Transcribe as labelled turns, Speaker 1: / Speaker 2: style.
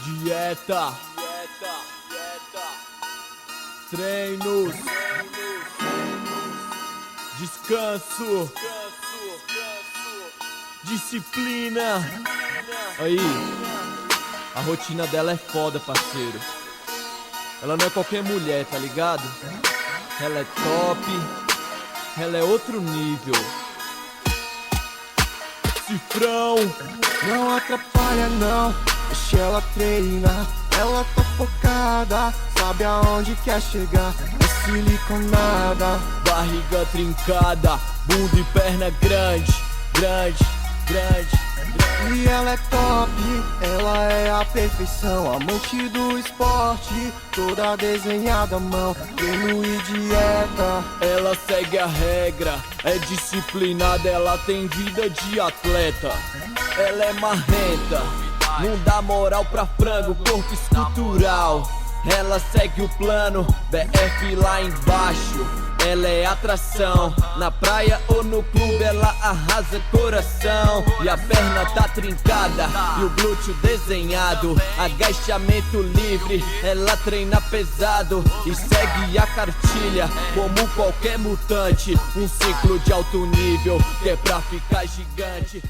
Speaker 1: Dieta, treinos, descanso, disciplina. Aí, a rotina dela é foda, parceiro. Ela não é qualquer mulher, tá ligado? Ela é top, ela é outro nível. Cifrão,
Speaker 2: não atrapalha não, deixa ela treinar. Ela tá focada, sabe aonde quer chegar. É siliconada,
Speaker 1: barriga trincada, bunda e perna grande, grande, grande.
Speaker 2: E ela é top, ela é a perfeição, amante do esporte, toda desenhada à mão, treino e dieta.
Speaker 1: Ela segue a regra, é disciplinada, ela tem vida de atleta. Ela é marrenta, não dá moral pra frango, corpo escultural. Ela segue o plano, BF lá embaixo. Ela é atração, na praia ou no clube ela arrasa coração. E a perna tá trincada e o glúteo desenhado, agachamento livre, ela treina pesado e segue a cartilha como qualquer mutante. Um ciclo de alto nível que é pra ficar gigante.